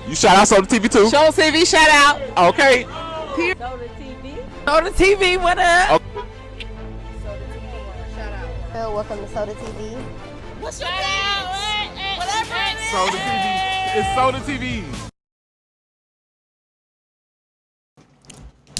You shout out Soda TV too? Show TV shout out. Okay. Soda TV. Soda TV, what up? Okay. Soda TV. Shout out. Hello, welcome to Soda TV. What's your name? Whatever it is. Soda TV. It's Soda TV.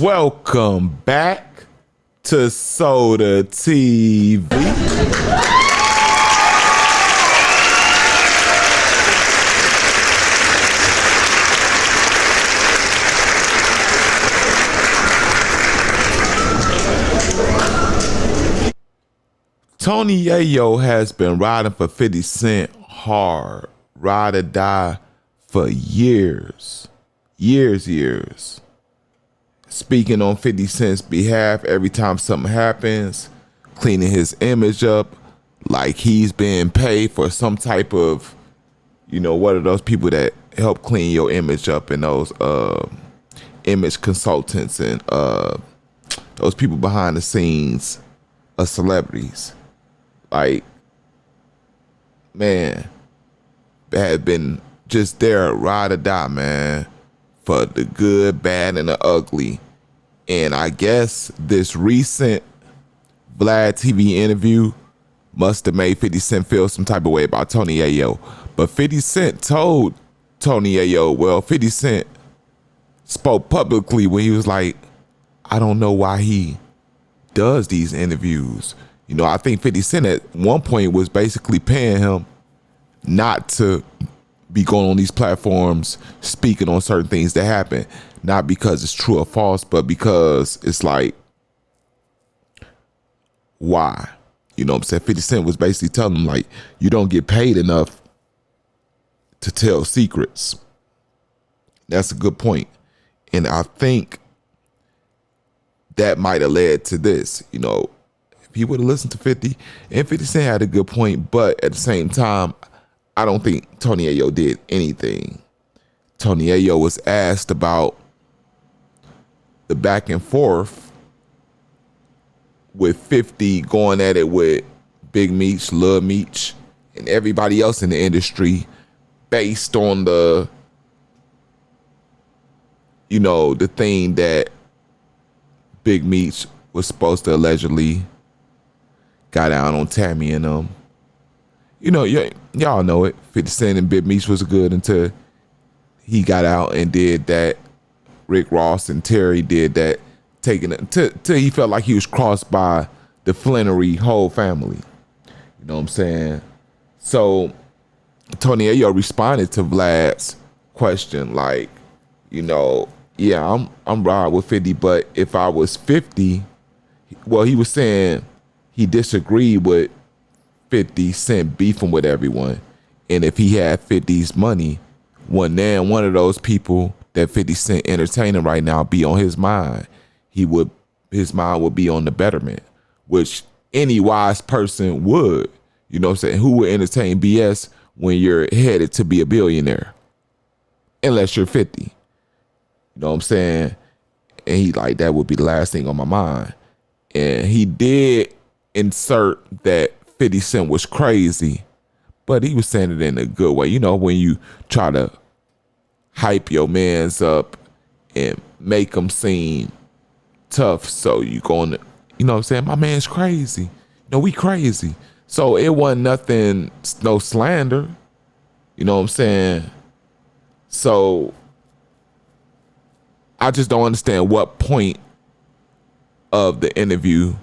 Welcome back to Soda TV. Tony Yayo has been riding for 50 Cent hard, ride or die for years. Speaking on 50 Cent's behalf every time something happens, cleaning his image up like he's being paid for some type of, what are those people that help clean your image up, and those image consultants and those people behind the scenes of celebrities. Like, man, had been just there, ride or die, man, for the good, bad, and the ugly. And I guess this recent VladTv interview must have made 50 Cent feel some type of way about Tony Yayo. But 50 Cent told Tony Yayo, 50 Cent spoke publicly when he was like, I don't know why he does these interviews. I think 50 Cent at one point was basically paying him not to be going on these platforms speaking on certain things that happen, not because it's true or false, but because it's like, why? You know what I'm saying? 50 Cent was basically telling him, like, you don't get paid enough to tell secrets. That's a good point. And I think that might have led to this, if he would have listened to 50, and 50 Cent had a good point, but at the same time, I don't think Tony Yayo did anything. Tony Yayo was asked about the back and forth with 50 going at it with Big Meech, Lil Meech, and everybody else in the industry based on the thing that Big Meech was supposed to allegedly got down on Tammy and them. Y'all know it. 50 Cent and Big Meech was good until he got out and did that. Rick Ross and Terry did that, taking it till he felt like he was crossed by the Flannery whole family. You know what I'm saying? So Tony Yayo responded to Vlad's question like, yeah, I'm right with 50, but if I was 50, he was saying he disagreed with 50 Cent beefing with everyone. And if he had 50's money, one of those people that 50 Cent entertaining right now be on his mind, his mind would be on the betterment, which any wise person would. You know what I'm saying? Who would entertain BS when you're headed to be a billionaire? Unless you're 50. You know what I'm saying? And he like, that would be the last thing on my mind. And he did insert that 50 Cent was crazy, but he was saying it in a good way. When you try to hype your mans up and make them seem tough, so you going to, what I'm saying, my man's crazy. We crazy. So it wasn't nothing, no slander. You know what I'm saying? So I just don't understand what point of the interview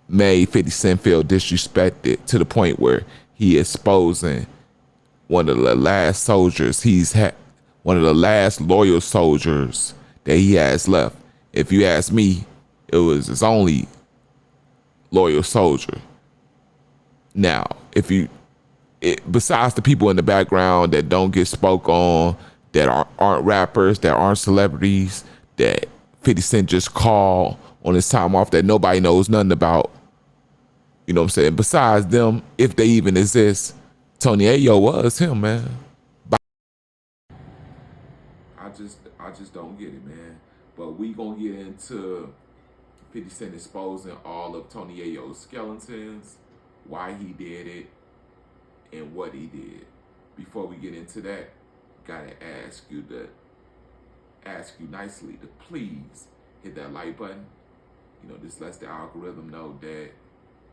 made 50 Cent feel disrespected to the point where he exposing one of the last soldiers he's had, one of the last loyal soldiers that he has left. If you ask me, it was his only loyal soldier. Now, besides the people in the background that don't get spoke on, that aren't rappers, that aren't celebrities, that 50 Cent just call on his time off that nobody knows nothing about. You know what I'm saying? Besides them, if they even exist, Tony Yayo was him, man. I just don't get it, man. But we gonna get into 50 Cent exposing all of Tony Yayo's skeletons, why he did it, and what he did. Before we get into that, gotta ask you nicely to please hit that like button. You know, this lets the algorithm know that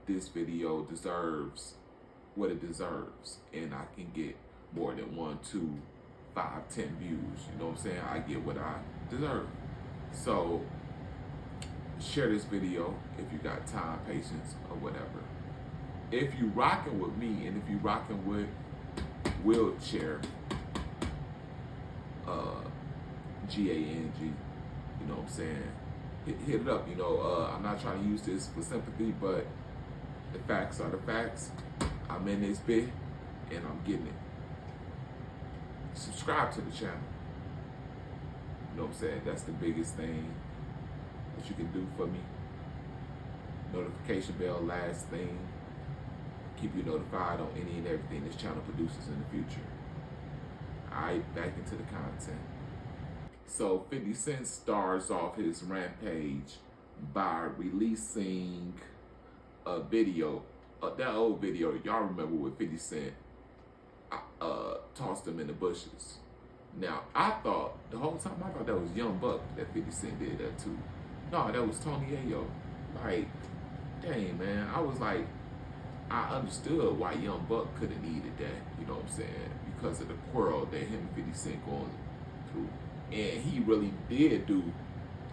this video deserves what it deserves, and I can get more than 1, 2, 5, 10 views. You know what I'm saying? I get what I deserve. So share this video if you got time, patience, or whatever. If you rocking with me, and if you rocking with wheelchair, GANG, you know what I'm saying? Hit it up. You know, I'm not trying to use this for sympathy, but the facts are the facts. I'm in this bit, and I'm getting it. Subscribe to the channel. You know what I'm saying? That's the biggest thing that you can do for me. Notification bell, last thing. Keep you notified on any and everything this channel produces in the future. Alright, back into the content. So 50 Cent starts off his rampage by releasing a video. That old video, y'all remember with 50 Cent tossed him in the bushes. Now, I thought, the whole time I thought that was Young Buck that 50 Cent did that too. No, that was Tony Yayo. Like, dang, man. I was like, I understood why Young Buck could have needed that, you know what I'm saying? Because of the quarrel that him and 50 Cent going through. And he really did do,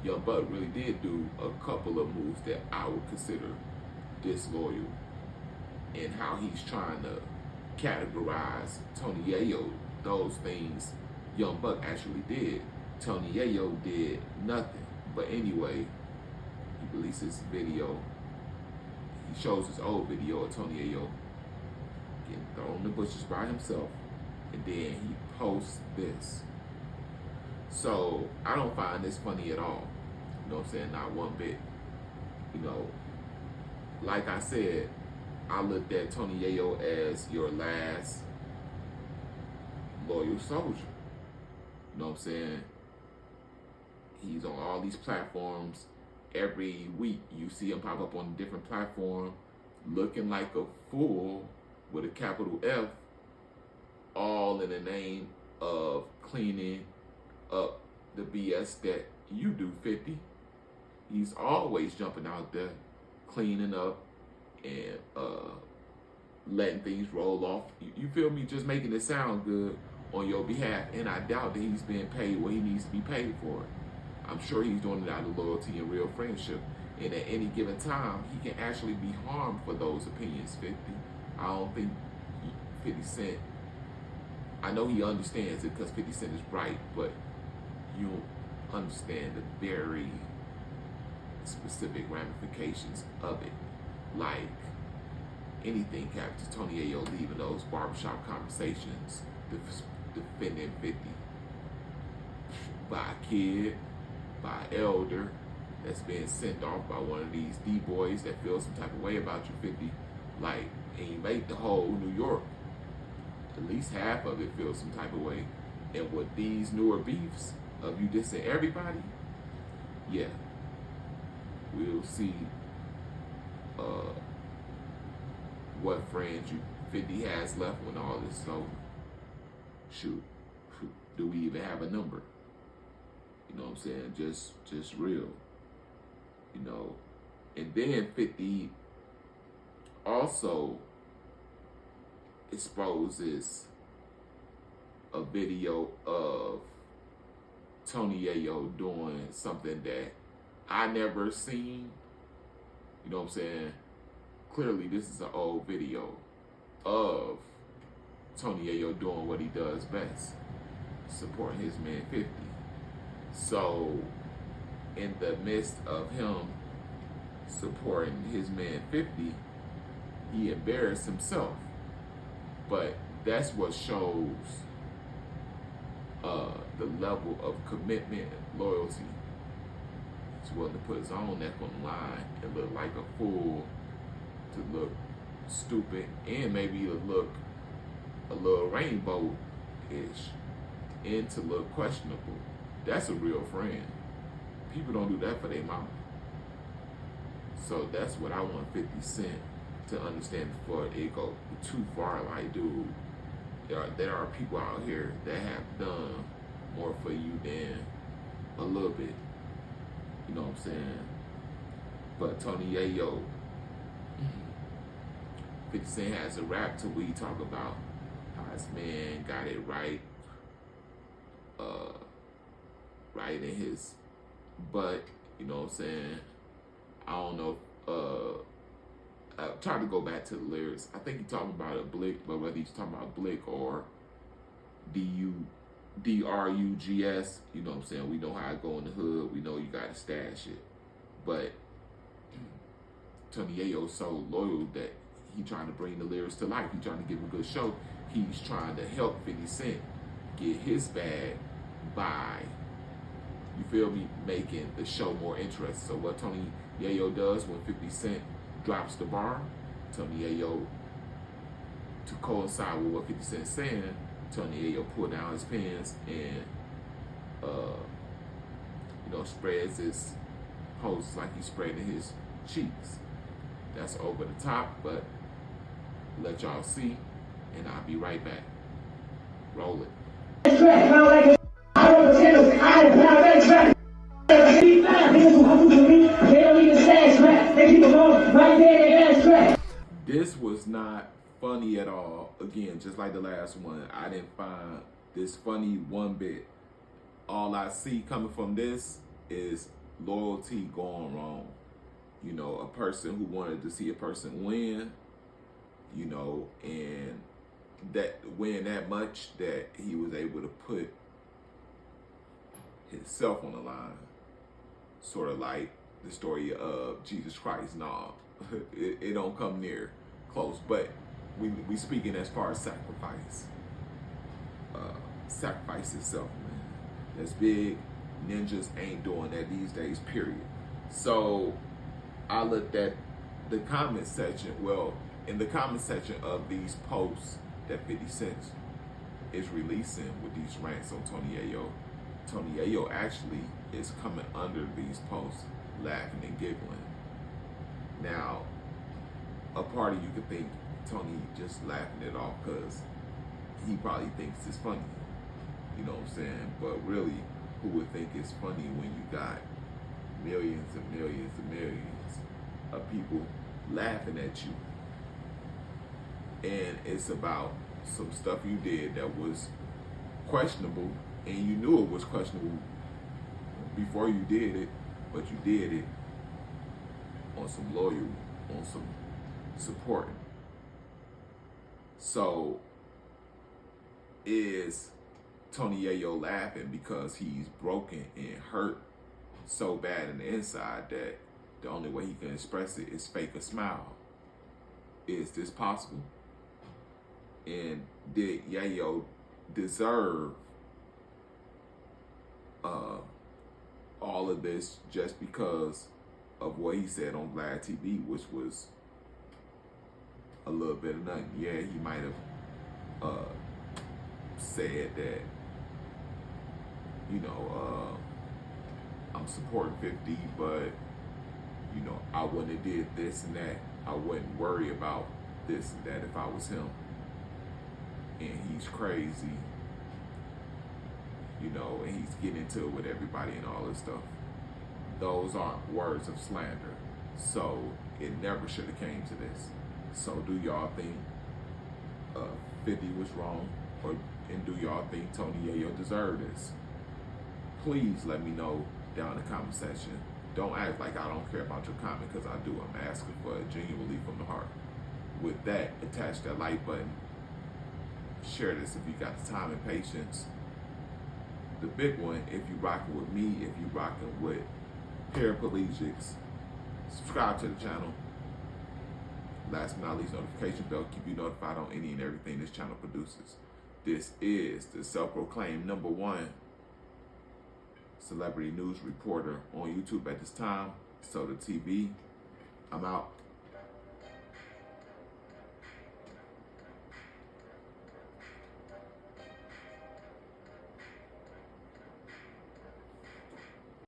Young Buck really did do a couple of moves that I would consider disloyal, and how he's trying to categorize Tony Yayo. Those things Young Buck actually did. Tony Yayo did nothing. But anyway, he releases this video. He shows his old video of Tony Yayo getting thrown in the bushes by himself, and then he posts this. So I don't find this funny at all. You know what I'm saying? Not one bit. You know, like I said, I looked at Tony Yayo as your last loyal soldier. You know what I'm saying? He's on all these platforms. Every week you see him pop up on a different platform looking like a fool with a capital F, all in the name of cleaning up the BS that you do, 50. He's always jumping out there cleaning up and letting things roll off. You feel me? Just making it sound good on your behalf. And I doubt that he's being paid what he needs to be paid for. I'm sure he's doing it out of loyalty and real friendship. And at any given time, he can actually be harmed for those opinions, 50. I don't think 50 Cent, I know he understands it because 50 Cent is bright, but you don't understand the very specific ramifications of it. Like anything happened to Tony Yayo leaving those barbershop conversations, defending 50 by a kid, by an elder that's being sent off by one of these D-boys that feel some type of way about you, 50. Like, and you make the whole New York, at least half of it feel some type of way. And with these newer beefs of you dissing everybody, yeah, we'll see what friends you 50 has left when all this is over. Shoot, do we even have a number? You know what I'm saying? Just real. You know, and then 50 also exposes a video of Tony Yayo doing something that I never seen. You know what I'm saying? Clearly this is an old video of Tony Yayo doing what he does best, supporting his man 50. So in the midst of him supporting his man 50, he embarrassed himself. But that's what shows the level of commitment and loyalty. He's willing to put his own neck on the line and look like a fool, to look stupid, and maybe to look a little rainbow-ish, and to look questionable. That's a real friend. People don't do that for their mama. So that's what I want 50 Cent to understand before it go too far. Like, dude, there are people out here that have done more for you than a little bit. You know what I'm saying? But Tony Yayo, 50 Cent has a rap till we talk about how his man got it right, right in his butt. You know what I'm saying? I don't know. I tried to go back to the lyrics. I think he's talking about a blick, but whether he's talking about blick or DRUGS, you know what I'm saying? We know how it go in the hood. We know you got to stash it. But Tony Yayo's so loyal that he trying to bring the lyrics to life. He trying to give a good show. He's trying to help 50 Cent get his bag by, you feel me, making the show more interesting. So what Tony Yayo does when 50 Cent drops the bar, Tony Yayo, to coincide with what 50 Cent's saying, Tony Yayo pull down his pants and spreads his posts like he's spreading his cheeks. That's over the top, but let y'all see, and I'll be right back. Roll it. This was not funny at all. Again, just like the last one, I didn't find this funny one bit. All I see coming from this is loyalty going wrong. You know, a person who wanted to see a person win, you know, and that win that much that he was able to put himself on the line. Sort of like the story of Jesus Christ. No, it don't come near close, but we speaking as far as sacrifice. Sacrifice itself, man. That's big. Ninjas ain't doing that these days, period. So I looked at the comment section. Well, in the comment section of these posts that 50 Cent is releasing with these rants on Tony Yayo actually is coming under these posts, laughing and giggling. Now, a part of you could think Tony just laughing it off because he probably thinks it's funny. You know what I'm saying? But really, who would think it's funny when you got millions and millions and millions of people laughing at you? And it's about some stuff you did that was questionable, and you knew it was questionable before you did it, but you did it on some loyalty, on some supporting. So is Tony Yayo laughing because he's broken and hurt so bad in the inside that the only way he can express it is fake a smile? Is this possible? And did Yayo deserve all of this just because of what he said on VladTv, which was a little bit of nothing? Yeah, he might have said that, you know, I'm supporting 50, but, you know, I wouldn't have did this and that. I wouldn't worry about this and that if I was him. And he's crazy, you know, and he's getting into it with everybody and all this stuff. Those aren't words of slander. So it never should have came to this. So do y'all think 50 was wrong? And do y'all think Tony Yayo deserved this? Please let me know down in the comment section. Don't act like I don't care about your comment, because I do. I'm asking for it genuinely from the heart. With that, attach that like button. Share this if you got the time and patience. The big one, if you rocking with me, if you rocking with paraplegics, subscribe to the channel. Last but not least, notification bell, keep you notified on any and everything this channel produces. This is the self-proclaimed #1 celebrity news reporter on YouTube at this time, VladTv. I'm out.